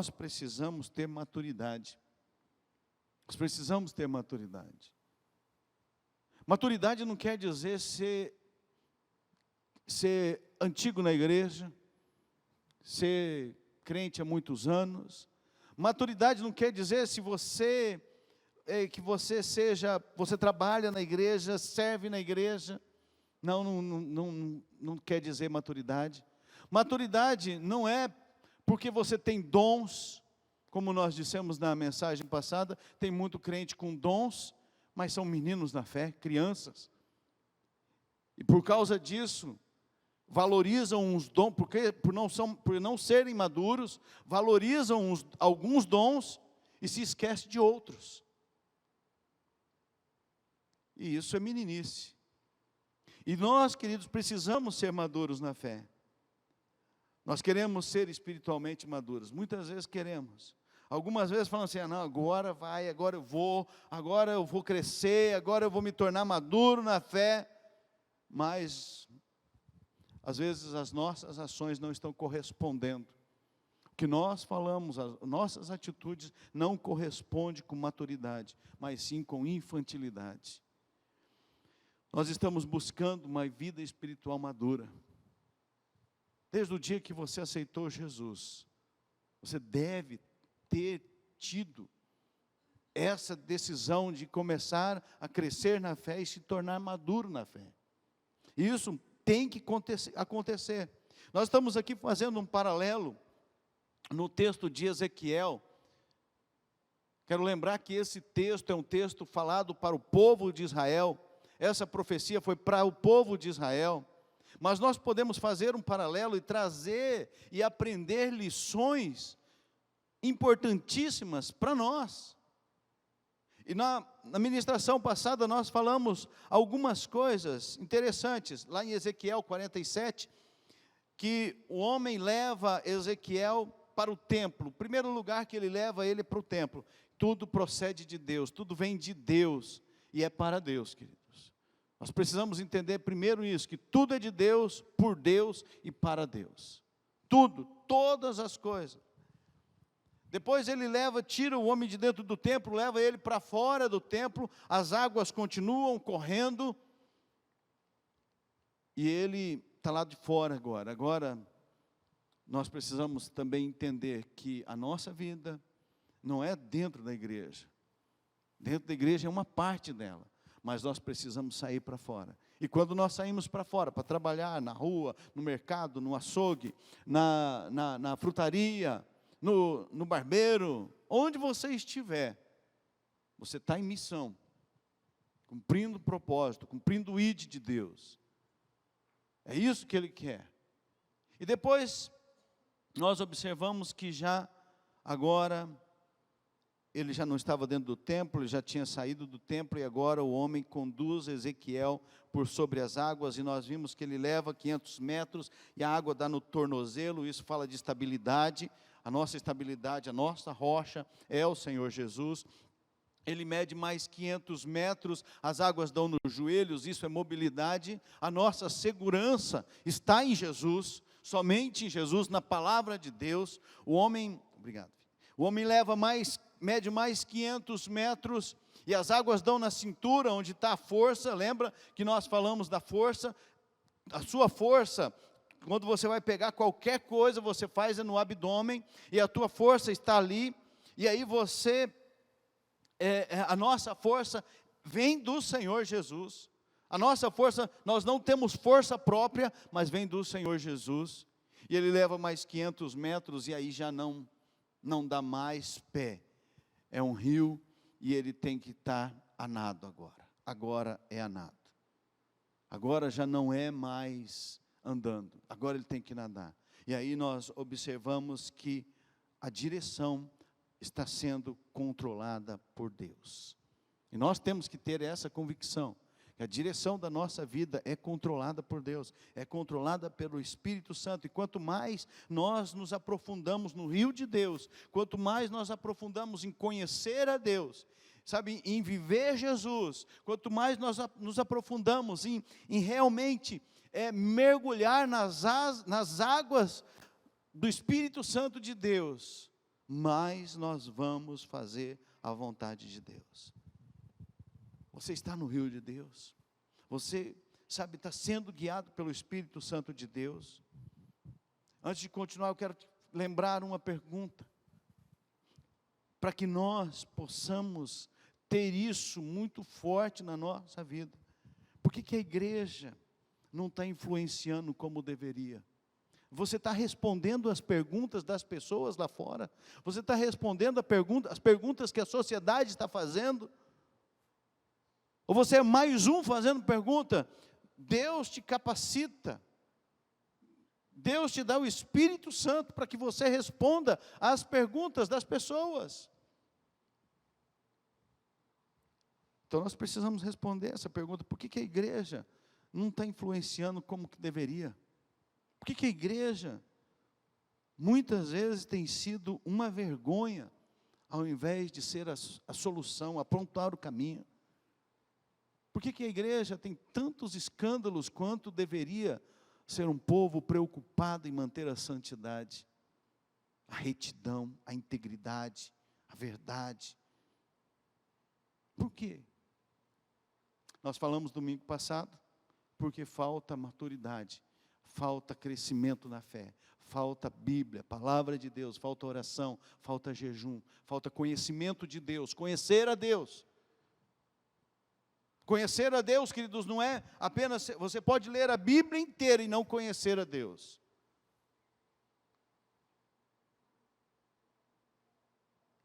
nós precisamos ter maturidade. Nós precisamos ter maturidade. Maturidade não quer dizer ser antigo na igreja, ser crente há muitos anos. Maturidade não quer dizer se você você trabalha na igreja, serve na igreja. Não quer dizer maturidade. Maturidade não é porque você tem dons, como nós dissemos na mensagem passada, tem muito crente com dons, mas são meninos na fé, crianças. E por causa disso, valorizam os dons, porque por não serem maduros, valorizam alguns dons e se esquece de outros. E isso é meninice. E nós, queridos, precisamos ser maduros na fé. Nós queremos ser espiritualmente maduros. Muitas vezes queremos. Algumas vezes falam assim, não, agora eu vou crescer, agora eu vou me tornar maduro na fé. Mas, às vezes, as nossas ações não estão correspondendo. O que nós falamos, as nossas atitudes não correspondem com maturidade, mas sim com infantilidade. Nós estamos buscando uma vida espiritual madura. Desde o dia que você aceitou Jesus, você deve ter tido essa decisão de começar a crescer na fé e se tornar maduro na fé. Isso tem que acontecer. Nós estamos aqui fazendo um paralelo no texto de Ezequiel. Quero lembrar que esse texto é um texto falado para o povo de Israel. Essa profecia foi para o povo de Israel. Mas nós podemos fazer um paralelo e trazer e aprender lições importantíssimas para nós. E na ministração passada nós falamos algumas coisas interessantes, lá em Ezequiel 47, que o homem leva Ezequiel para o templo. O primeiro lugar que ele leva ele para o templo. Tudo procede de Deus, tudo vem de Deus e é para Deus, queridos. Nós precisamos entender primeiro isso, que tudo é de Deus, por Deus e para Deus. Tudo, todas as coisas. Depois ele tira o homem de dentro do templo, leva ele para fora do templo, as águas continuam correndo, e ele está lá de fora agora. Agora, nós precisamos também entender que a nossa vida não é dentro da igreja. Dentro da igreja é uma parte dela. Mas nós precisamos sair para fora. E quando nós saímos para fora, para trabalhar na rua, no mercado, no açougue, na frutaria, no barbeiro, onde você estiver, você está em missão, cumprindo o propósito, cumprindo o ID de Deus. É isso que Ele quer. E depois, nós observamos que agora, ele já não estava dentro do templo, ele já tinha saído do templo, e agora o homem conduz Ezequiel por sobre as águas, e nós vimos que ele leva 500 metros, e a água dá no tornozelo. Isso fala de estabilidade, a nossa rocha é o Senhor Jesus. Ele mede mais 500 metros, as águas dão nos joelhos, isso é mobilidade. A nossa segurança está em Jesus, somente em Jesus, na palavra de Deus. O homem mede mais 500 metros, e as águas dão na cintura, onde está a força. Lembra que nós falamos da força? A sua força, quando você vai pegar qualquer coisa, você faz no abdômen, e a tua força está ali, e aí a nossa força vem do Senhor Jesus. A nossa força, nós não temos força própria, mas vem do Senhor Jesus, e ele leva mais 500 metros, e aí já não dá mais pé. É um rio, e ele tem que estar a nado agora. Agora é a nado. Agora já não é mais andando. Agora ele tem que nadar. E aí nós observamos que a direção está sendo controlada por Deus. E nós temos que ter essa convicção, que a direção da nossa vida é controlada por Deus, é controlada pelo Espírito Santo. E quanto mais nós nos aprofundamos no rio de Deus, quanto mais nós aprofundamos em conhecer a Deus, sabe, em viver Jesus, quanto mais nós nos aprofundamos em realmente mergulhar nas águas do Espírito Santo de Deus, mais nós vamos fazer a vontade de Deus. Você está no rio de Deus? Você, sabe, está sendo guiado pelo Espírito Santo de Deus? Antes de continuar, eu quero te lembrar uma pergunta, para que nós possamos ter isso muito forte na nossa vida. Por que a igreja não está influenciando como deveria? Você está respondendo as perguntas das pessoas lá fora? Você está respondendo as perguntas que a sociedade está fazendo? Ou você é mais um fazendo pergunta? Deus te capacita. Deus te dá o Espírito Santo para que você responda às perguntas das pessoas. Então nós precisamos responder essa pergunta: por que a igreja não está influenciando como que deveria? Por que a igreja muitas vezes tem sido uma vergonha, ao invés de ser a solução, apontar o caminho? Por que a igreja tem tantos escândalos quanto deveria ser um povo preocupado em manter a santidade, a retidão, a integridade, a verdade? Por quê? Nós falamos domingo passado, porque falta maturidade, falta crescimento na fé, falta Bíblia, palavra de Deus, falta oração, falta jejum, falta conhecimento de Deus, conhecer a Deus. Conhecer a Deus, queridos, não é apenas, você pode ler a Bíblia inteira e não conhecer a Deus.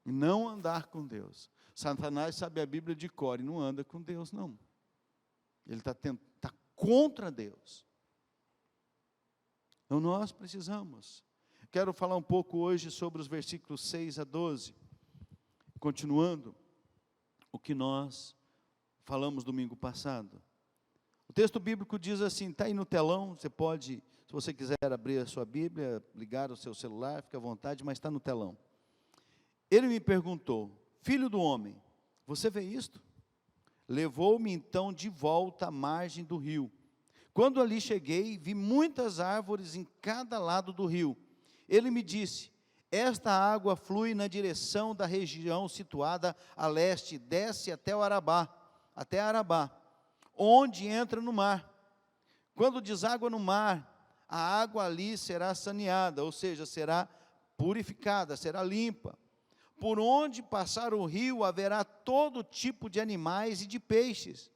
E não andar com Deus. Satanás sabe a Bíblia de cor e não anda com Deus, não. Ele está contra Deus. Então nós precisamos. Quero falar um pouco hoje sobre os versículos 6 a 12. Continuando o que nós falamos domingo passado. O texto bíblico diz assim, está aí no telão, você pode, se você quiser abrir a sua Bíblia, ligar o seu celular, fica à vontade, mas está no telão. Ele me perguntou: filho do homem, você vê isto? Levou-me então de volta à margem do rio. Quando ali cheguei, vi muitas árvores em cada lado do rio. Ele me disse: esta água flui na direção da região situada a leste, desce até Arabá, onde entra no mar. Quando deságua no mar, a água ali será saneada, ou seja, será purificada, será limpa. Por onde passar o rio, haverá todo tipo de animais e de peixes,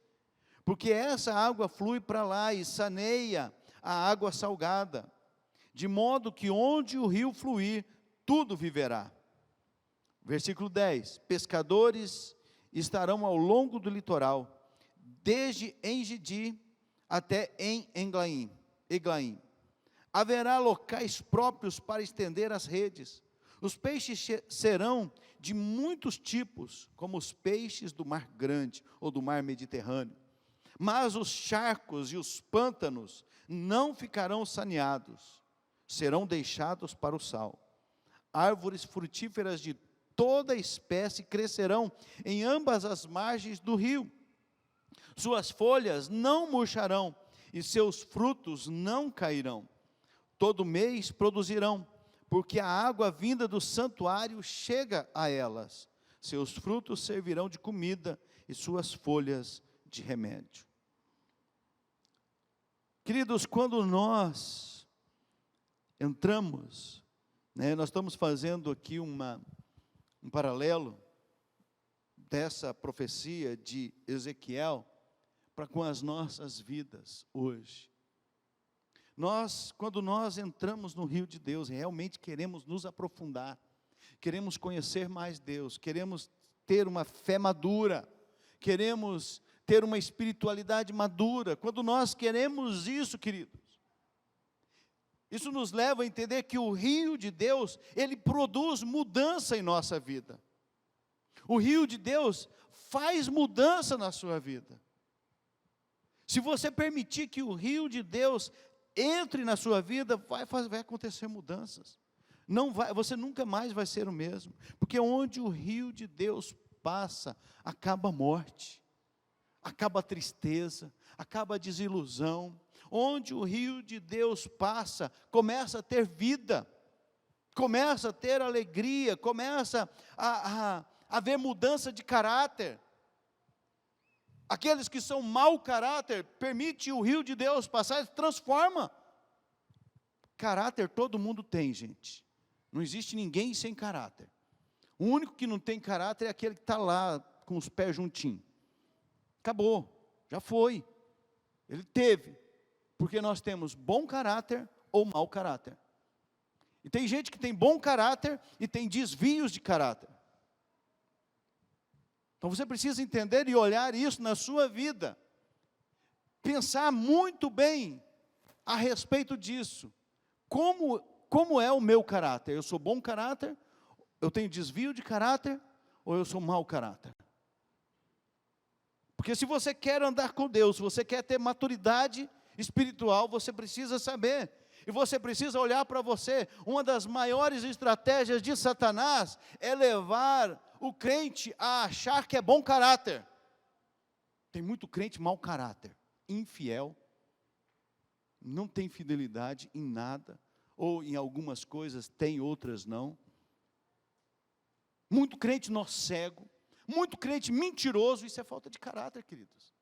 porque essa água flui para lá e saneia a água salgada, de modo que onde o rio fluir, tudo viverá. Versículo 10, pescadores estarão ao longo do litoral, desde Engedi até em Eglaim. Haverá locais próprios para estender as redes. Os peixes serão de muitos tipos, como os peixes do mar grande ou do mar Mediterrâneo. Mas os charcos e os pântanos não ficarão saneados, serão deixados para o sal. Árvores frutíferas de toda espécie crescerão em ambas as margens do rio. Suas folhas não murcharão e seus frutos não cairão. Todo mês produzirão, porque a água vinda do santuário chega a elas. Seus frutos servirão de comida e suas folhas de remédio. Queridos, quando nós entramos, nós estamos fazendo aqui um paralelo dessa profecia de Ezequiel para com as nossas vidas hoje. Quando nós entramos no rio de Deus, realmente queremos nos aprofundar, queremos conhecer mais Deus, queremos ter uma fé madura, queremos ter uma espiritualidade madura. Quando nós queremos isso, queridos, isso nos leva a entender que o rio de Deus, ele produz mudança em nossa vida. O rio de Deus faz mudança na sua vida. Se você permitir que o rio de Deus entre na sua vida, vai acontecer mudanças. Você nunca mais vai ser o mesmo, porque onde o rio de Deus passa, acaba a morte, acaba a tristeza, acaba a desilusão. Onde o rio de Deus passa, começa a ter vida. começa a ter alegria, começa a haver mudança de caráter. Aqueles que são mau caráter, permite o rio de Deus passar e transforma. Caráter todo mundo tem, gente. Não existe ninguém sem caráter. O único que não tem caráter é aquele que está lá com os pés juntinhos. Acabou, já foi. Ele teve. Porque nós temos bom caráter ou mau caráter. E tem gente que tem bom caráter e tem desvios de caráter. Então você precisa entender e olhar isso na sua vida. Pensar muito bem a respeito disso. Como é o meu caráter? Eu sou bom caráter? Eu tenho desvio de caráter? Ou eu sou mau caráter? Porque se você quer andar com Deus, se você quer ter maturidade espiritual, você precisa saber. E você precisa olhar para você. Uma das maiores estratégias de Satanás é levar o crente a achar que é bom caráter. Tem muito crente mau caráter, infiel, não tem fidelidade em nada, ou em algumas coisas tem, outras não. Muito crente nó cego, muito crente mentiroso, isso é falta de caráter, queridos.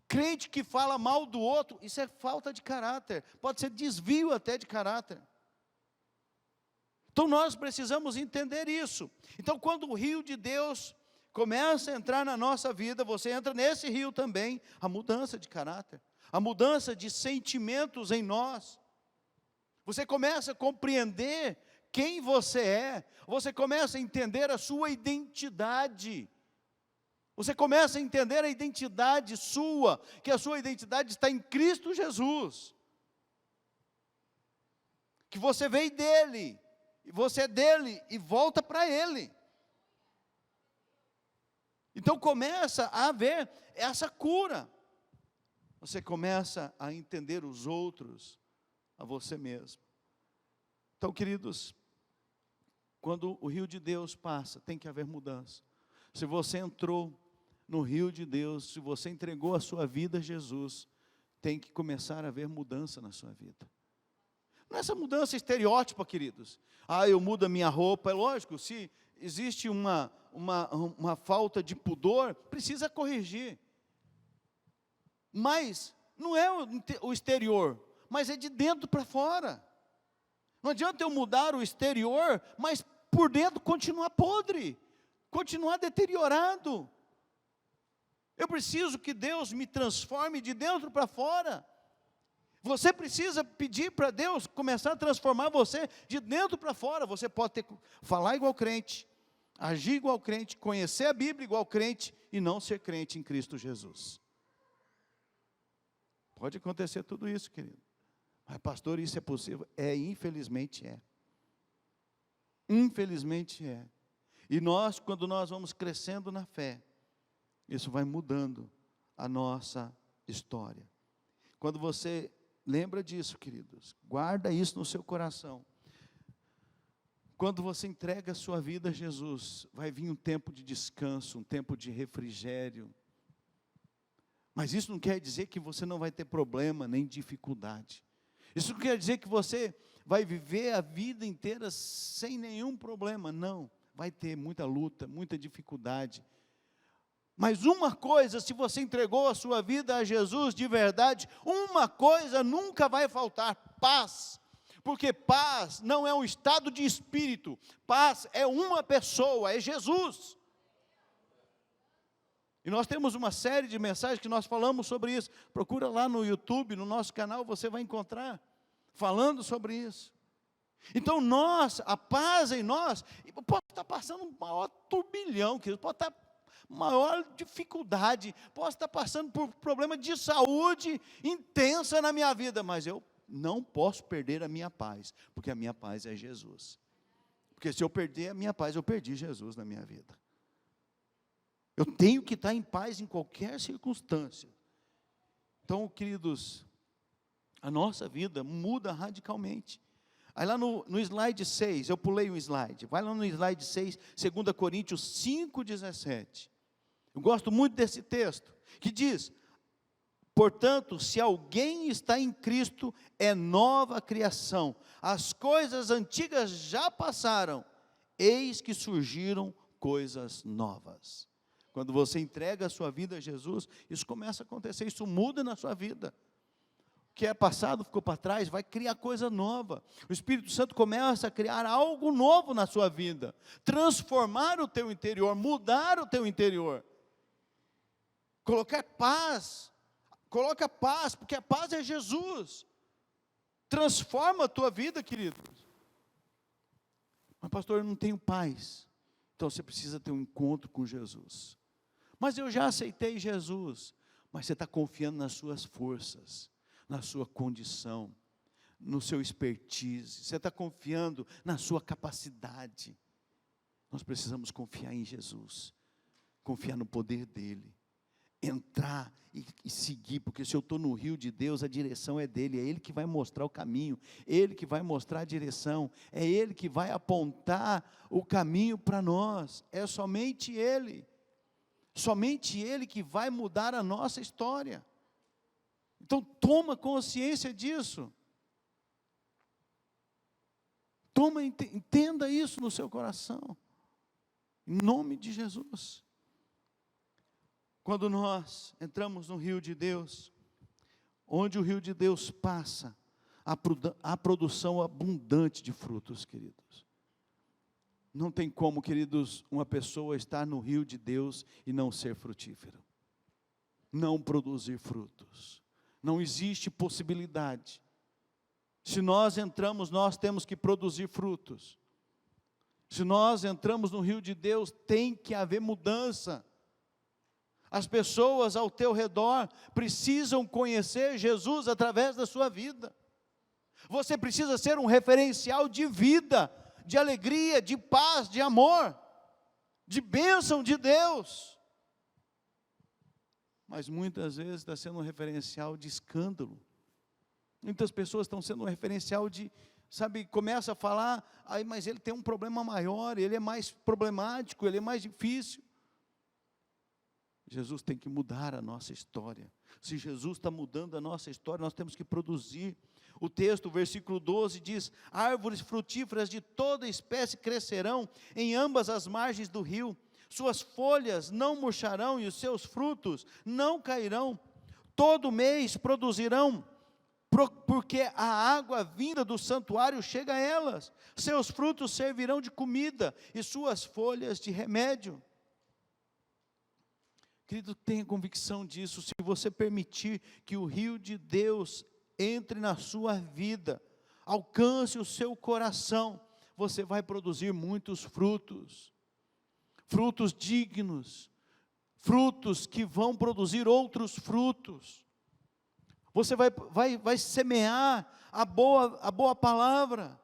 Crente que fala mal do outro, isso é falta de caráter, pode ser desvio até de caráter. Então nós precisamos entender isso. Então quando o rio de Deus começa a entrar na nossa vida, você entra nesse rio também, a mudança de caráter, a mudança de sentimentos em nós. Você começa a compreender quem você é, você começa a entender a sua identidade. Você começa a entender a identidade sua, que a sua identidade está em Cristo Jesus. Que você veio dele. E você é dele e volta para ele. Então começa a haver essa cura. Você começa a entender os outros, a você mesmo. Então, queridos, quando o rio de Deus passa, tem que haver mudança. Se você entrou no rio de Deus, se você entregou a sua vida a Jesus, tem que começar a haver mudança na sua vida. Não é essa mudança estereótipa, queridos. Eu mudo a minha roupa. É lógico, se existe uma falta de pudor, precisa corrigir. Mas não é o exterior, mas é de dentro para fora. Não adianta eu mudar o exterior, mas por dentro continuar podre, continuar deteriorado. Eu preciso que Deus me transforme de dentro para fora. Você precisa pedir para Deus começar a transformar você de dentro para fora. Você pode falar igual crente, agir igual crente, conhecer a Bíblia igual crente e não ser crente em Cristo Jesus. Pode acontecer tudo isso, querido. Mas pastor, isso é possível? Infelizmente é. Infelizmente é. E quando nós vamos crescendo na fé, isso vai mudando a nossa história. Quando você lembra disso, queridos, guarda isso no seu coração. Quando você entrega a sua vida a Jesus, vai vir um tempo de descanso, um tempo de refrigério. Mas isso não quer dizer que você não vai ter problema, nem dificuldade. Isso não quer dizer que você vai viver a vida inteira sem nenhum problema, não. Vai ter muita luta, muita dificuldade. Mas uma coisa, se você entregou a sua vida a Jesus de verdade, uma coisa nunca vai faltar: paz. Porque paz não é um estado de espírito, paz é uma pessoa, é Jesus. E nós temos uma série de mensagens que nós falamos sobre isso. Procura lá no YouTube, no nosso canal, você vai encontrar falando sobre isso. Então a paz em nós, pode estar passando um maior turbilhão, pode estar maior dificuldade, posso estar passando por problema de saúde intensa na minha vida, mas eu não posso perder a minha paz, porque a minha paz é Jesus. Porque se eu perder a minha paz, eu perdi Jesus na minha vida. Eu tenho que estar em paz em qualquer circunstância. Então, queridos, a nossa vida muda radicalmente. Aí lá no slide 6, eu pulei um slide, vai lá no slide 6, 2 Coríntios 5,17. Eu gosto muito desse texto, que diz: Portanto, se alguém está em Cristo, é nova criação. As coisas antigas já passaram, eis que surgiram coisas novas. Quando você entrega a sua vida a Jesus, isso começa a acontecer, isso muda na sua vida. O que é passado ficou para trás, vai criar coisa nova. O Espírito Santo começa a criar algo novo na sua vida, transformar o teu interior, mudar o teu interior. Coloca paz, porque a paz é Jesus. Transforma a tua vida, querido. Mas pastor, eu não tenho paz. Então você precisa ter um encontro com Jesus. Mas eu já aceitei Jesus. Mas você está confiando nas suas forças, na sua condição, no seu expertise. Você está confiando na sua capacidade. Nós precisamos confiar em Jesus. Confiar no poder dEle. Entrar e seguir, porque se eu estou no rio de Deus, a direção é dEle, é Ele que vai mostrar o caminho, Ele que vai mostrar a direção, é Ele que vai apontar o caminho para nós, é somente Ele que vai mudar a nossa história. Então toma consciência disso, entenda isso no seu coração, em nome de Jesus. Quando nós entramos no rio de Deus, onde o rio de Deus passa, a produção abundante de frutos, queridos. Não tem como, queridos, uma pessoa estar no rio de Deus e não ser frutífero. Não produzir frutos. Não existe possibilidade. Se nós entramos, nós temos que produzir frutos. Se nós entramos no rio de Deus, tem que haver mudança. As pessoas ao teu redor precisam conhecer Jesus através da sua vida. Você precisa ser um referencial de vida, de alegria, de paz, de amor, de bênção de Deus. Mas muitas vezes está sendo um referencial de escândalo. Muitas pessoas estão sendo um referencial de, começa a falar, mas ele tem um problema maior, ele é mais problemático, ele é mais difícil. Jesus tem que mudar a nossa história. Se Jesus está mudando a nossa história, nós temos que produzir. O texto, o versículo 12 diz: árvores frutíferas de toda espécie crescerão em ambas as margens do rio, suas folhas não murcharão e os seus frutos não cairão, todo mês produzirão, porque a água vinda do santuário chega a elas, seus frutos servirão de comida e suas folhas de remédio. Querido, tenha convicção disso. Se você permitir que o rio de Deus entre na sua vida, alcance o seu coração, você vai produzir muitos frutos, frutos dignos, frutos que vão produzir outros frutos. Você vai semear a boa palavra.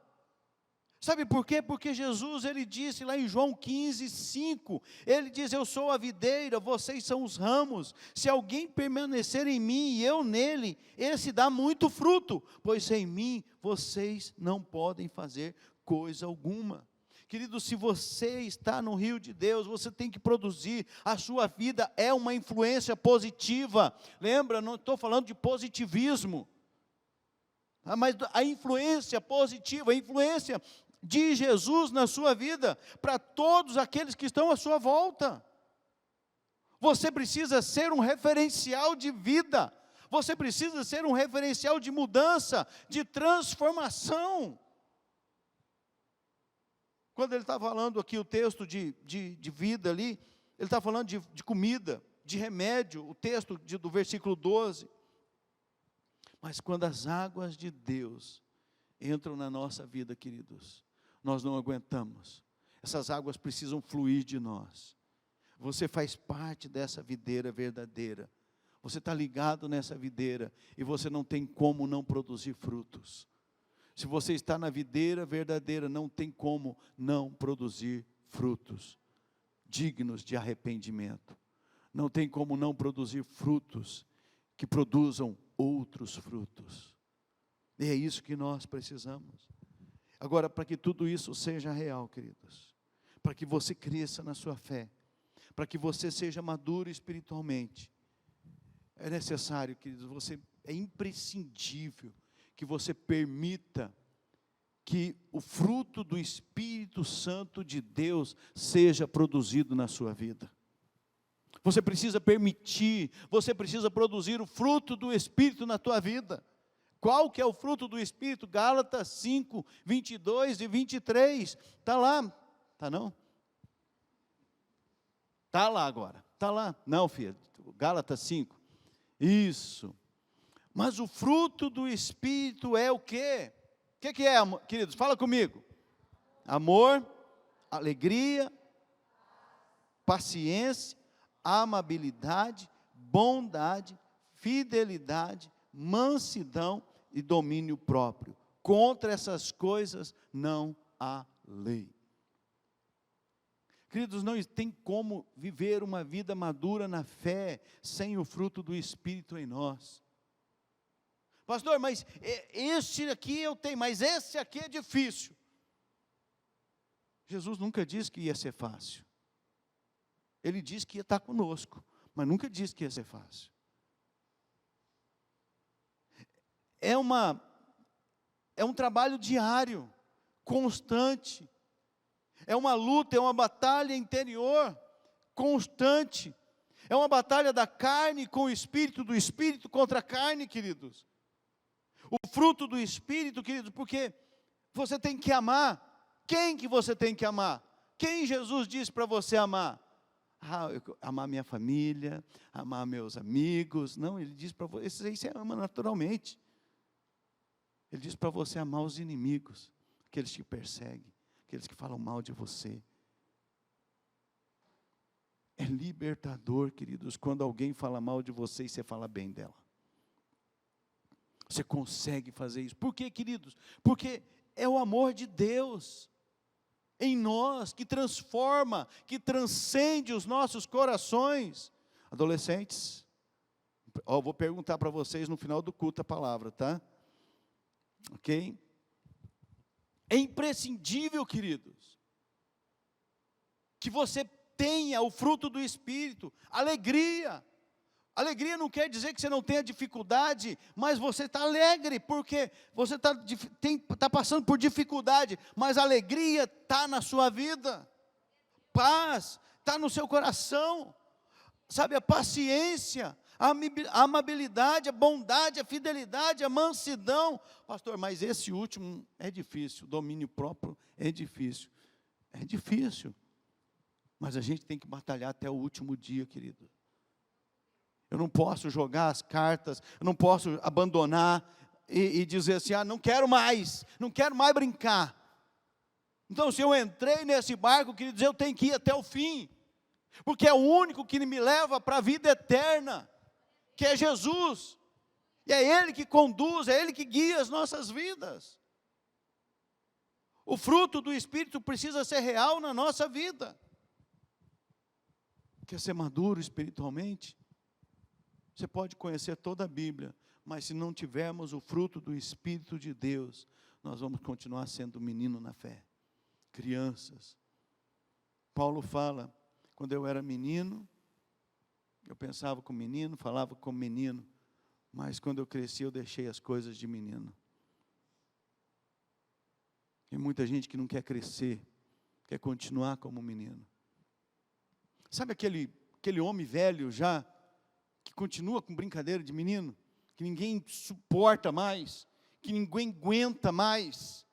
Sabe por quê? Porque Jesus, ele disse lá em João 15:5, ele diz: eu sou a videira, vocês são os ramos, se alguém permanecer em mim e eu nele, esse dá muito fruto, pois sem mim vocês não podem fazer coisa alguma. Querido, se você está no rio de Deus, você tem que produzir, a sua vida é uma influência positiva. Lembra, não estou falando de positivismo, mas a influência positiva, a influência de Jesus na sua vida, para todos aqueles que estão à sua volta. Você precisa ser um referencial de vida, você precisa ser um referencial de mudança, de transformação. Quando ele está falando aqui o texto de vida ali, ele está falando de comida, de remédio, o texto do versículo 12. Mas quando as águas de Deus entram na nossa vida, queridos, nós não aguentamos. Essas águas precisam fluir de nós. Você faz parte dessa videira verdadeira. Você está ligado nessa videira e você não tem como não produzir frutos. Se você está na videira verdadeira, não tem como não produzir frutos dignos de arrependimento. Não tem como não produzir frutos que produzam outros frutos. E é isso que nós precisamos. Agora, para que tudo isso seja real, queridos, para que você cresça na sua fé, para que você seja maduro espiritualmente, É necessário, queridos, é imprescindível que você permita que o fruto do Espírito Santo de Deus seja produzido na sua vida. Você precisa permitir, você precisa produzir o fruto do Espírito na tua vida. Qual que é o fruto do Espírito? Gálatas 5, 22 e 23. Está lá, está não? Está lá agora, está lá. Não, filho, Gálatas 5. Isso. Mas o fruto do Espírito é o quê? O que é, queridos? Fala comigo. Amor, alegria, paciência, amabilidade, bondade, fidelidade, mansidão e domínio próprio. Contra essas coisas não há lei. Queridos, não tem como viver uma vida madura na fé sem o fruto do Espírito em nós. Pastor, mas este aqui eu tenho, mas esse aqui é difícil. Jesus nunca disse que ia ser fácil. Ele disse que ia estar conosco, mas nunca disse que ia ser fácil. É um trabalho diário, constante. É uma luta, é uma batalha interior, constante. É uma batalha da carne com o espírito, do espírito contra a carne, queridos. O fruto do Espírito, queridos, porque você tem que amar. Quem que você tem que amar? Quem Jesus disse para você amar? Amar minha família, amar meus amigos. Não, ele diz para você, esses aí você ama naturalmente. Ele diz para você amar os inimigos, aqueles que perseguem, aqueles que falam mal de você. É libertador, queridos, quando alguém fala mal de você e você fala bem dela. Você consegue fazer isso. Por quê, queridos? Porque é o amor de Deus em nós que transforma, que transcende os nossos corações. Adolescentes, vou perguntar para vocês no final do culto a palavra, tá? Ok? É imprescindível, queridos, que você tenha o fruto do Espírito, alegria. Alegria não quer dizer que você não tenha dificuldade, mas você está alegre, porque você está passando por dificuldade, mas a alegria está na sua vida, paz está no seu coração, sabe, a paciência, a amabilidade, a bondade, a fidelidade, a mansidão. Pastor, mas esse último é difícil, o domínio próprio é difícil, mas a gente tem que batalhar até o último dia, querido. Eu não posso jogar as cartas, eu não posso abandonar e dizer assim, não quero mais brincar. Então, se eu entrei nesse barco, queridos, eu tenho que ir até o fim, porque é o único que me leva para a vida eterna, que é Jesus, e é Ele que conduz, é Ele que guia as nossas vidas. O fruto do Espírito precisa ser real na nossa vida. Quer ser maduro espiritualmente? Você pode conhecer toda a Bíblia, mas se não tivermos o fruto do Espírito de Deus, nós vamos continuar sendo menino na fé, crianças. Paulo fala, quando eu era menino, eu pensava como menino, falava como menino, mas quando eu cresci eu deixei as coisas de menino. Tem muita gente que não quer crescer, quer continuar como menino. Sabe aquele homem velho já, que continua com brincadeira de menino, que ninguém suporta mais, que ninguém aguenta mais?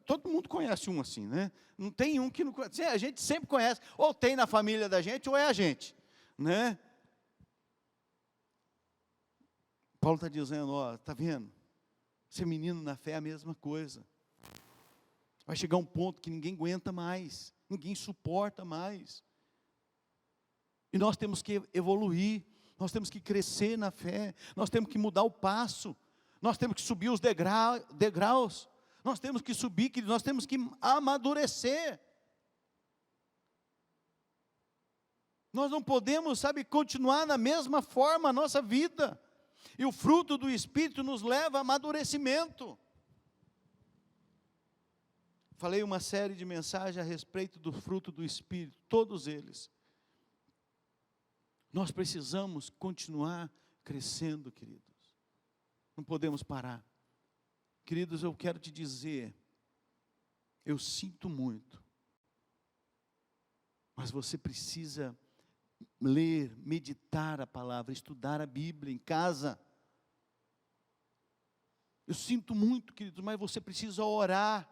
Todo mundo conhece um assim, né? Não tem um que não conhece. A gente sempre conhece, ou tem na família da gente, ou é a gente, né? Paulo está dizendo, está vendo? Ser menino na fé é a mesma coisa. Vai chegar um ponto que ninguém aguenta mais, ninguém suporta mais. E nós temos que evoluir, nós temos que crescer na fé, nós temos que mudar o passo, nós temos que subir os degraus, nós temos que subir, nós temos que amadurecer. Nós não podemos, continuar na mesma forma a nossa vida. E o fruto do Espírito nos leva a amadurecimento. Falei uma série de mensagens a respeito do fruto do Espírito, todos eles. Nós precisamos continuar crescendo, queridos. Não podemos parar. Queridos, eu quero te dizer, eu sinto muito, mas você precisa ler, meditar a palavra, estudar a Bíblia em casa. Eu sinto muito, queridos, mas você precisa orar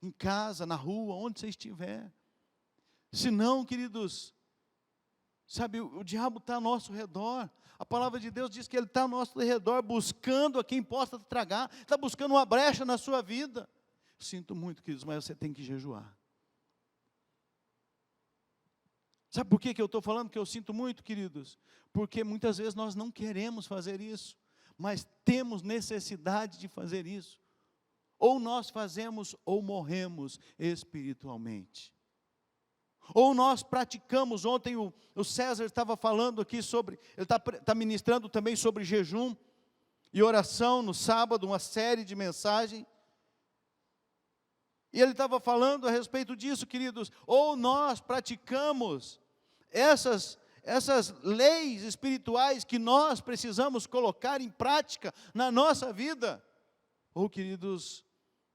em casa, na rua, onde você estiver. Senão, queridos, sabe, o diabo está ao nosso redor. A palavra de Deus diz que ele está ao nosso redor, buscando a quem possa tragar, está buscando uma brecha na sua vida. Sinto muito, queridos, mas você tem que jejuar. Sabe por que eu estou falando que eu sinto muito, queridos? Porque muitas vezes nós não queremos fazer isso, mas temos necessidade de fazer isso. Ou nós fazemos ou morremos espiritualmente. Ou nós praticamos, ontem o César estava falando aqui sobre, ele está ministrando também sobre jejum e oração no sábado, uma série de mensagens. E ele estava falando a respeito disso, queridos. Ou nós praticamos essas leis espirituais que nós precisamos colocar em prática na nossa vida. Ou, queridos,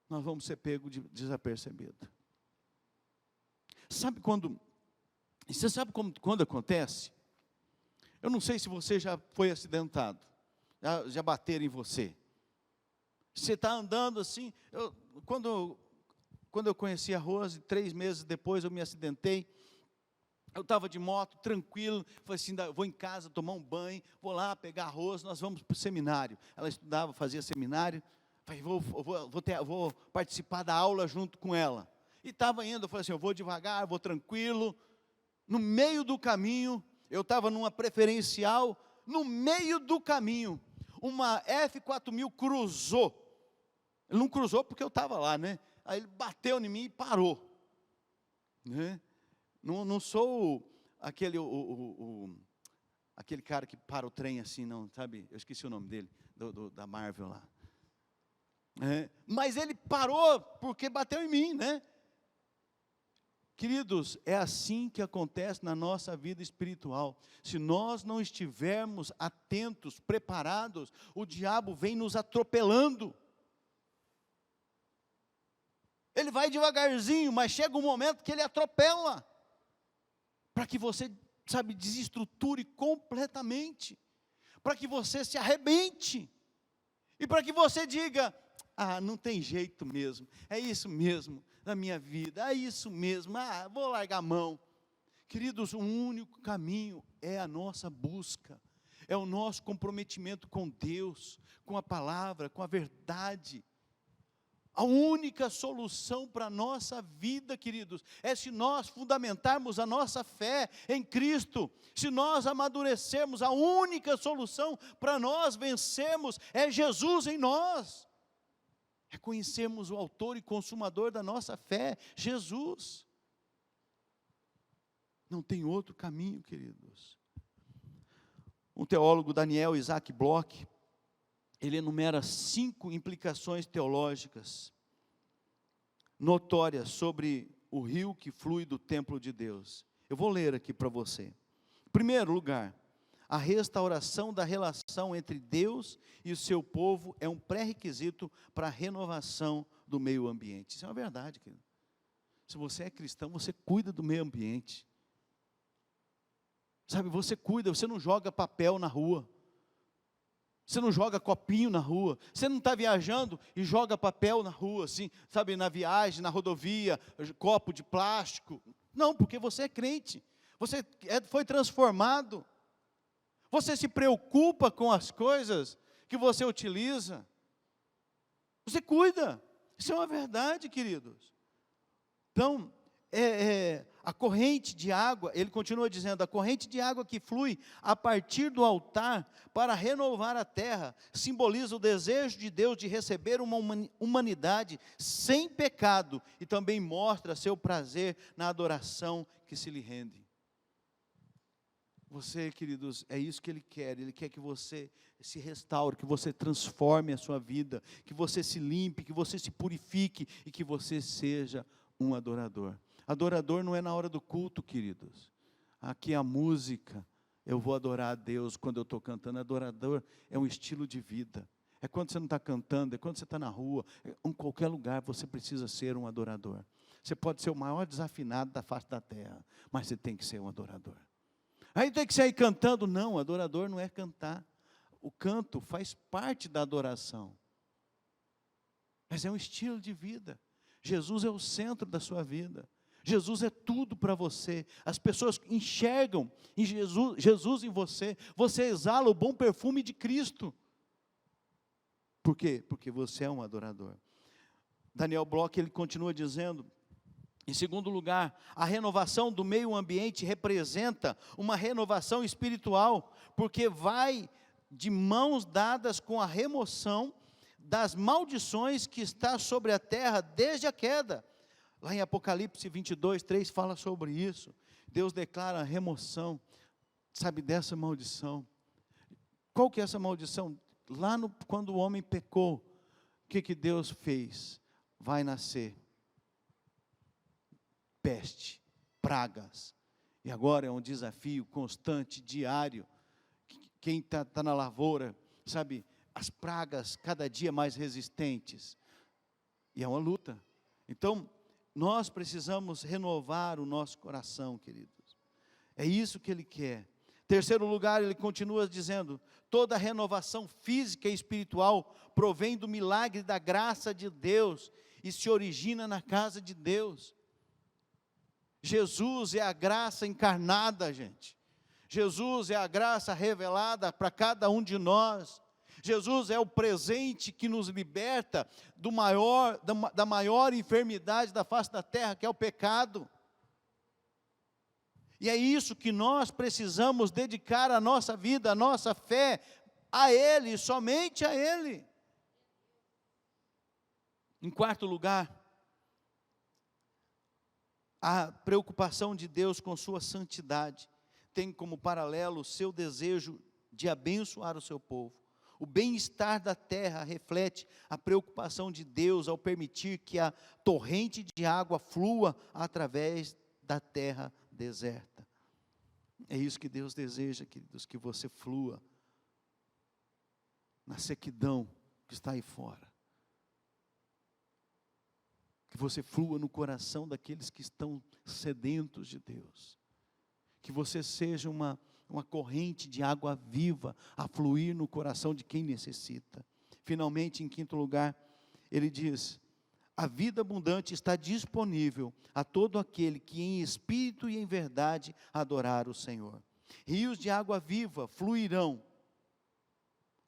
nós vamos ser pegos de desapercebido. Você sabe quando acontece? Eu não sei se você já foi acidentado, já bateram em você. Você está andando assim, quando eu conheci a Rose, 3 meses depois eu me acidentei. Eu estava de moto, tranquilo, falei assim, vou em casa tomar um banho, vou lá pegar a Rose, nós vamos para o seminário. Ela estudava, fazia seminário, falei, vou participar da aula junto com ela. E estava indo, eu falei assim, eu vou devagar, vou tranquilo. No meio do caminho, eu estava numa preferencial, no meio do caminho, uma F4000 cruzou. Ele não cruzou porque eu estava lá, né? Aí ele bateu em mim e parou. Né? Não sou aquele cara que para o trem assim, não, sabe? Eu esqueci o nome dele, da Marvel lá. Mas ele parou porque bateu em mim, né? Queridos, é assim que acontece na nossa vida espiritual. Se nós não estivermos atentos, preparados, o diabo vem nos atropelando. Ele vai devagarzinho, mas chega um momento que ele atropela. Para que você, sabe, desestruture completamente. Para que você se arrebente. E para que você diga, não tem jeito mesmo, é isso mesmo na minha vida, é isso mesmo, vou largar a mão. Queridos, o único caminho é a nossa busca, é o nosso comprometimento com Deus, com a palavra, com a verdade. A única solução para a nossa vida, queridos, é se nós fundamentarmos a nossa fé em Cristo, se nós amadurecermos, a única solução para nós vencermos é Jesus em nós. É conhecermos o autor e consumador da nossa fé, Jesus. Não tem outro caminho, queridos. Um teólogo, Daniel Isaac Bloch, ele enumera 5 implicações teológicas notórias sobre o rio que flui do templo de Deus. Eu vou ler aqui para você. Em primeiro lugar, a restauração da relação entre Deus e o seu povo é um pré-requisito para a renovação do meio ambiente. Isso é uma verdade, querido. Se você é cristão, você cuida do meio ambiente. Sabe, você cuida, você não joga papel na rua. Você não joga copinho na rua. Você não está viajando e joga papel na rua, assim, sabe, na viagem, na rodovia, copo de plástico. Não, porque você é crente. Você foi transformado. Você se preocupa com as coisas que você utiliza. Você cuida. Isso é uma verdade, queridos. Então, a corrente de água, ele continua dizendo, a corrente de água que flui a partir do altar para renovar a terra, simboliza o desejo de Deus de receber uma humanidade sem pecado e também mostra seu prazer na adoração que se lhe rende. Você, queridos, é isso que Ele quer que você se restaure, que você transforme a sua vida, que você se limpe, que você se purifique e que você seja um adorador. Adorador não é na hora do culto, queridos. Aqui a música Eu vou adorar a Deus quando eu estou cantando. Adorador é um estilo de vida. É quando você não está cantando, é quando você está na rua, em qualquer lugar você precisa ser um adorador. Você pode ser o maior desafinado da face da terra, mas você tem que ser um adorador. Aí tem que sair cantando. Não, adorador não é cantar. O canto faz parte da adoração. Mas é um estilo de vida. Jesus é o centro da sua vida. Jesus é tudo para você. As pessoas enxergam em Jesus em você. Você exala o bom perfume de Cristo. Por quê? Porque você é um adorador. Daniel Bloch, ele continua dizendo, em segundo lugar, a renovação do meio ambiente representa uma renovação espiritual, porque vai de mãos dadas com a remoção das maldições que está sobre a terra desde a queda. Lá em Apocalipse 22, 3 fala sobre isso. Deus declara a remoção, sabe, dessa maldição. Qual que é essa maldição? Lá quando o homem pecou, o que Deus fez? Vai nascer peste, pragas. E agora é um desafio constante, diário. Quem está na lavoura, sabe, as pragas cada dia mais resistentes. E é uma luta. Então, nós precisamos renovar o nosso coração, queridos. É isso que Ele quer. Terceiro lugar, ele continua dizendo, toda renovação física e espiritual provém do milagre da graça de Deus e se origina na casa de Deus. Jesus é a graça encarnada, gente. Jesus é a graça revelada para cada um de nós. Jesus é o presente que nos liberta da maior enfermidade da face da terra, que é o pecado. E é isso que nós precisamos dedicar a nossa vida, a nossa fé, a Ele, somente a Ele. Em quarto lugar, a preocupação de Deus com sua santidade tem como paralelo o seu desejo de abençoar o seu povo. O bem-estar da terra reflete a preocupação de Deus ao permitir que a torrente de água flua através da terra deserta. É isso que Deus deseja, queridos, que você flua na sequidão que está aí fora. Que você flua no coração daqueles que estão sedentos de Deus. Que você seja uma corrente de água viva a fluir no coração de quem necessita. Finalmente, em quinto lugar, ele diz, a vida abundante está disponível a todo aquele que em espírito e em verdade adorar o Senhor. Rios de água viva fluirão.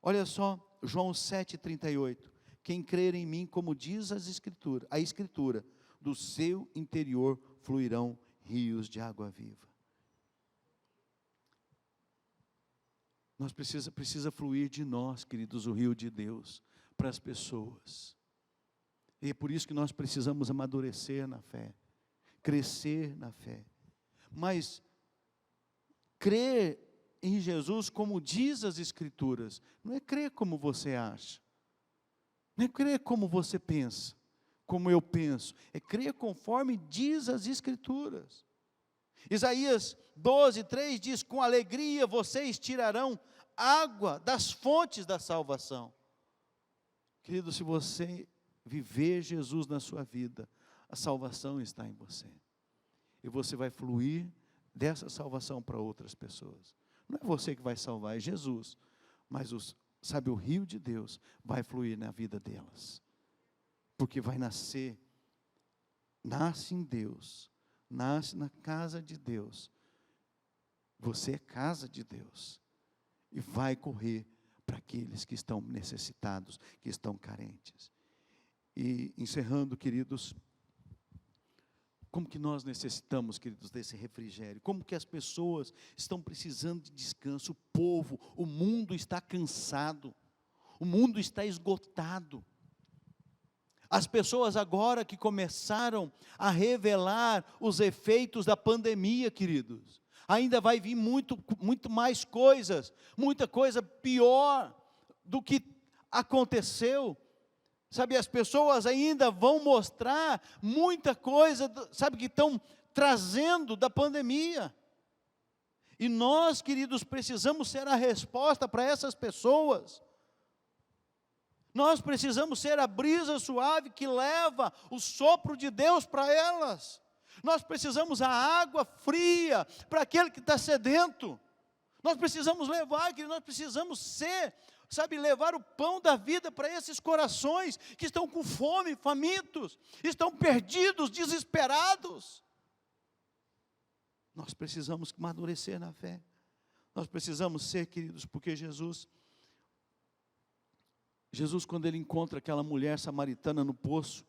Olha só, João 7,38. Quem crer em mim, como diz a Escritura, do seu interior fluirão rios de água viva. Nós precisa fluir de nós, queridos, o rio de Deus, para as pessoas. E é por isso que nós precisamos amadurecer na fé, crescer na fé. Mas crer em Jesus, como diz as Escrituras, não é crer como você acha, não é crer como você pensa, como eu penso, é crer conforme diz as Escrituras. Isaías 12:3 diz, com alegria vocês tirarão água das fontes da salvação. Querido, se você viver Jesus na sua vida, a salvação está em você. E você vai fluir dessa salvação para outras pessoas. Não é você que vai salvar, é Jesus. Mas o rio de Deus vai fluir na vida delas. Porque vai nasce em Deus, nasce na casa de Deus. Você é casa de Deus. E vai correr para aqueles que estão necessitados, que estão carentes. E encerrando, queridos, como que nós necessitamos, queridos, desse refrigério? Como que as pessoas estão precisando de descanso? O povo, o mundo está cansado, o mundo está esgotado. As pessoas agora que começaram a revelar os efeitos da pandemia, queridos, ainda vai vir muito mais coisas, muita coisa pior do que aconteceu. Sabe, as pessoas ainda vão mostrar muita coisa, sabe, que estão trazendo da pandemia. E nós, queridos, precisamos ser a resposta para essas pessoas. Nós precisamos ser a brisa suave que leva o sopro de Deus para elas. Nós precisamos a água fria para aquele que está sedento. Nós precisamos levar, queridos, nós precisamos ser, levar o pão da vida para esses corações que estão com fome, famintos, estão perdidos, desesperados. Nós precisamos amadurecer na fé. Nós precisamos ser, queridos, porque Jesus, quando ele encontra aquela mulher samaritana no poço,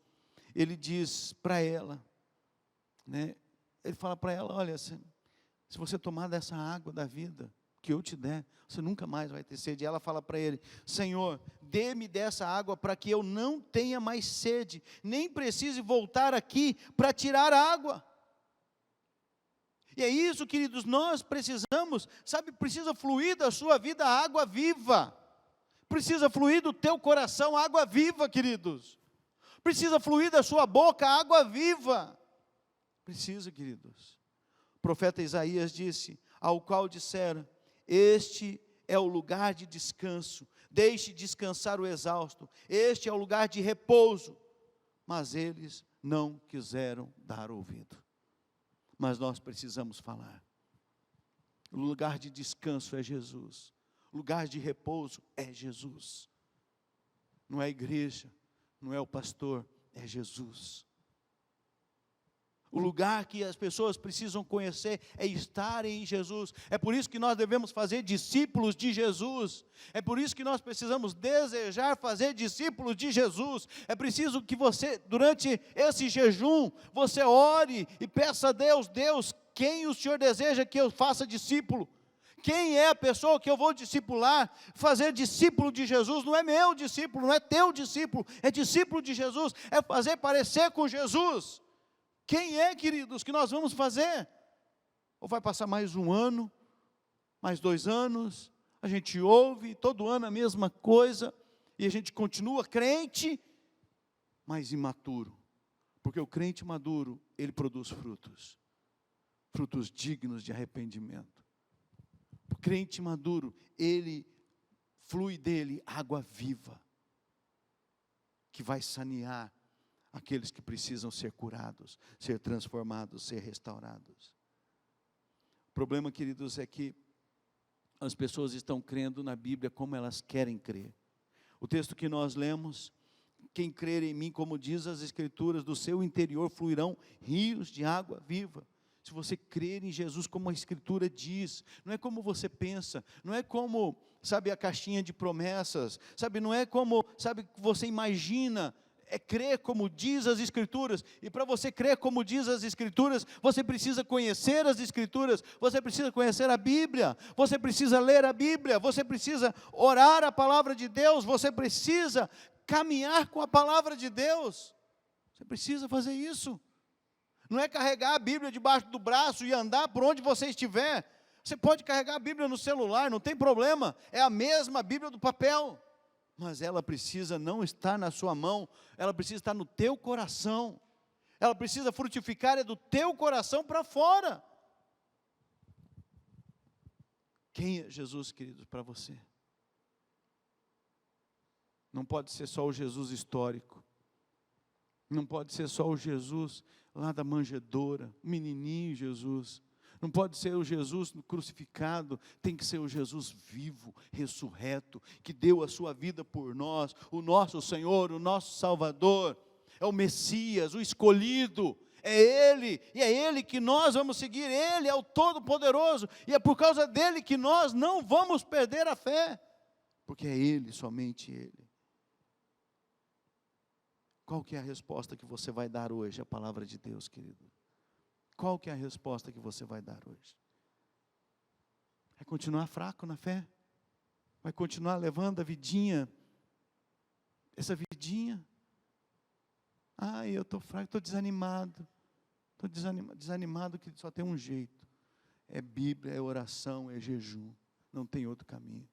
ele diz para ela, ele fala para ela, olha, se você tomar dessa água da vida que eu te der, você nunca mais vai ter sede. E ela fala para ele, Senhor, dê-me dessa água para que eu não tenha mais sede, nem precise voltar aqui para tirar água. E é isso, queridos, nós precisamos, precisa fluir da sua vida água viva. Precisa fluir do teu coração água viva, queridos. Precisa fluir da sua boca água viva. Precisa, queridos. O profeta Isaías disse, ao qual disseram, este é o lugar de descanso, deixe descansar o exausto, este é o lugar de repouso. Mas eles não quiseram dar ouvido. Mas nós precisamos falar. O lugar de descanso é Jesus. O lugar de repouso é Jesus. Não é a igreja, não é o pastor, é Jesus. O lugar que as pessoas precisam conhecer é estar em Jesus. É por isso que nós devemos fazer discípulos de Jesus. É por isso que nós precisamos desejar fazer discípulos de Jesus. É preciso que você, durante esse jejum, você ore e peça a Deus, Deus, quem o Senhor deseja que eu faça discípulo? Quem é a pessoa que eu vou discipular? Fazer discípulo de Jesus não é meu discípulo, não é teu discípulo, é discípulo de Jesus, é fazer parecer com Jesus. Quem é, queridos, que nós vamos fazer? Ou vai passar mais um ano, mais 2 anos, a gente ouve todo ano a mesma coisa, e a gente continua crente, mas imaturo. Porque o crente maduro, ele produz frutos, frutos dignos de arrependimento. O crente maduro, ele flui dele água viva, que vai sanear aqueles que precisam ser curados, ser transformados, ser restaurados. O problema, queridos, é que as pessoas estão crendo na Bíblia como elas querem crer. O texto que nós lemos, quem crer em mim, como diz as Escrituras, do seu interior fluirão rios de água viva. Se você crer em Jesus como a Escritura diz, não é como você pensa, não é como, a caixinha de promessas, não é como, você imagina. É crer como diz as Escrituras, e para você crer como diz as Escrituras, você precisa conhecer as Escrituras, você precisa conhecer a Bíblia, você precisa ler a Bíblia, você precisa orar a palavra de Deus, você precisa caminhar com a palavra de Deus, você precisa fazer isso. Não é carregar a Bíblia debaixo do braço e andar por onde você estiver. Você pode carregar a Bíblia no celular, não tem problema, é a mesma Bíblia do papel. Mas ela precisa não estar na sua mão, ela precisa estar no teu coração, ela precisa frutificar do teu coração para fora. Quem é Jesus, queridos, para você? Não pode ser só o Jesus histórico, não pode ser só o Jesus lá da manjedoura, o menininho Jesus. Não pode ser o Jesus crucificado, tem que ser o Jesus vivo, ressurreto, que deu a sua vida por nós, o nosso Senhor, o nosso Salvador, é o Messias, o escolhido, é Ele, e é Ele que nós vamos seguir, Ele é o Todo-Poderoso, e é por causa dEle que nós não vamos perder a fé, porque é Ele, somente Ele. Qual que é a resposta que você vai dar hoje à palavra de Deus, querido? Qual que é a resposta que você vai dar hoje? Vai continuar fraco na fé? Vai continuar levando a vidinha? Essa vidinha? Eu estou fraco, estou desanimado. Estou desanimado que só tem um jeito. É Bíblia, é oração, é jejum. Não tem outro caminho.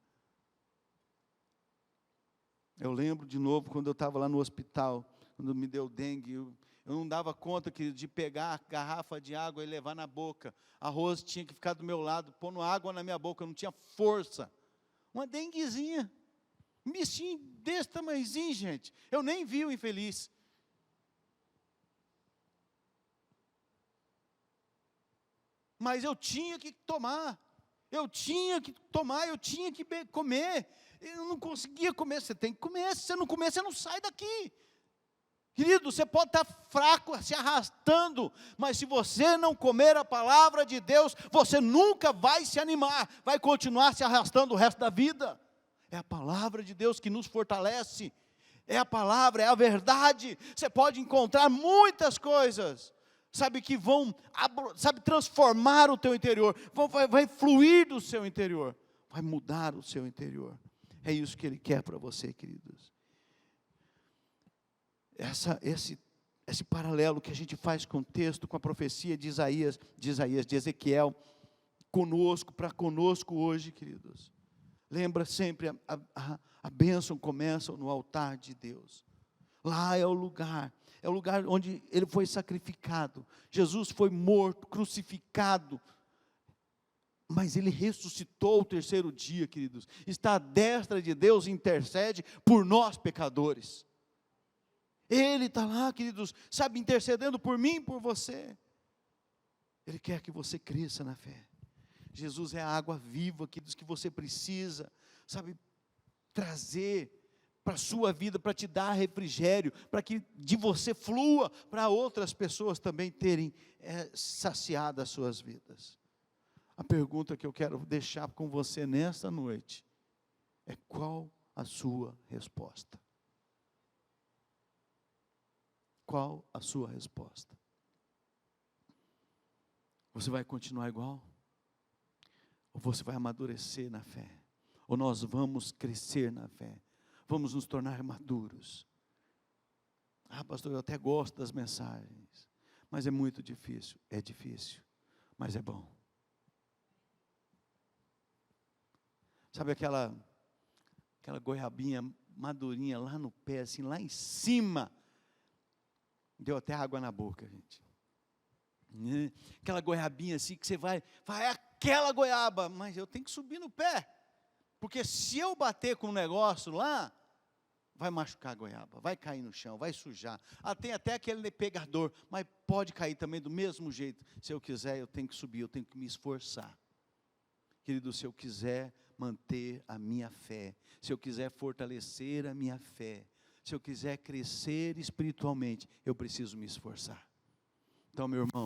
Eu lembro de novo quando eu estava lá no hospital, quando me deu dengue, Eu não dava conta, querido, de pegar a garrafa de água e levar na boca. A Rose tinha que ficar do meu lado, pondo água na minha boca, eu não tinha força. Uma denguezinha. Um bichinho desse tamanhozinho, gente. Eu nem vi o infeliz. Mas eu tinha que tomar. Eu tinha que comer. Eu não conseguia comer. Você tem que comer. Se você não comer, você não sai daqui. Querido, você pode estar fraco, se arrastando, mas se você não comer a palavra de Deus, você nunca vai se animar, vai continuar se arrastando o resto da vida. É a palavra de Deus que nos fortalece, é a palavra, é a verdade. Você pode encontrar muitas coisas, que vão, transformar o teu interior, vai fluir do seu interior, vai mudar o seu interior. É isso que Ele quer para você, queridos. Esse paralelo que a gente faz com o texto, com a profecia de de Ezequiel, para conosco hoje, queridos. Lembra sempre, a bênção começa no altar de Deus. Lá é o lugar onde Ele foi sacrificado. Jesus foi morto, crucificado, mas Ele ressuscitou o terceiro dia, queridos. Está à destra de Deus e intercede por nós pecadores. Ele está lá, queridos, intercedendo por mim e por você. Ele quer que você cresça na fé. Jesus é a água viva, queridos, que você precisa, trazer para a sua vida, para te dar refrigério, para que de você flua, para outras pessoas também terem saciado as suas vidas. A pergunta que eu quero deixar com você nesta noite é: qual a sua resposta? Qual a sua resposta? Você vai continuar igual? Ou você vai amadurecer na fé? Ou nós vamos crescer na fé? Vamos nos tornar maduros? Pastor, eu até gosto das mensagens, mas é muito difícil. É difícil, mas é bom. Sabe aquela goiabinha madurinha lá no pé, assim, lá em cima? Deu até água na boca, gente. Aquela goiabinha assim que você vai, é aquela goiaba, mas eu tenho que subir no pé, porque se eu bater com um negócio lá, vai machucar a goiaba, vai cair no chão, vai sujar. Tem até aquele pegador, mas pode cair também do mesmo jeito. Se eu quiser, eu tenho que subir, eu tenho que me esforçar. Querido, se eu quiser manter a minha fé, se eu quiser fortalecer a minha fé, se eu quiser crescer espiritualmente, eu preciso me esforçar. Então, meu irmão,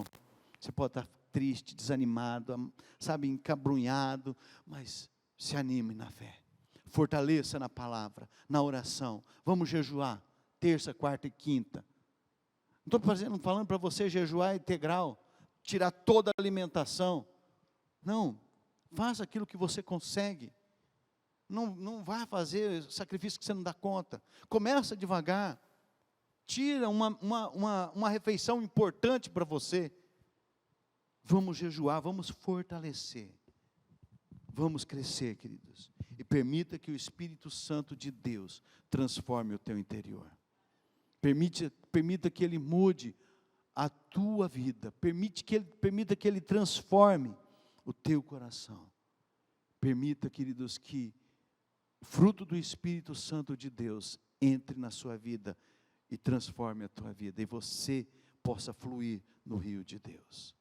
você pode estar triste, desanimado, encabrunhado, mas se anime na fé. Fortaleça na palavra, na oração. Vamos jejuar, terça, quarta e quinta. Não estou falando para você jejuar integral, tirar toda a alimentação. Não, faça aquilo que você consegue. Não vai fazer sacrifício que você não dá conta. Começa devagar. Tira uma refeição importante para você. Vamos jejuar, vamos fortalecer. Vamos crescer, queridos. E permita que o Espírito Santo de Deus transforme o teu interior. Permita que Ele mude a tua vida. Permita que Ele transforme o teu coração. Permita, queridos, que o fruto do Espírito Santo de Deus entre na sua vida e transforme a tua vida, e você possa fluir no rio de Deus.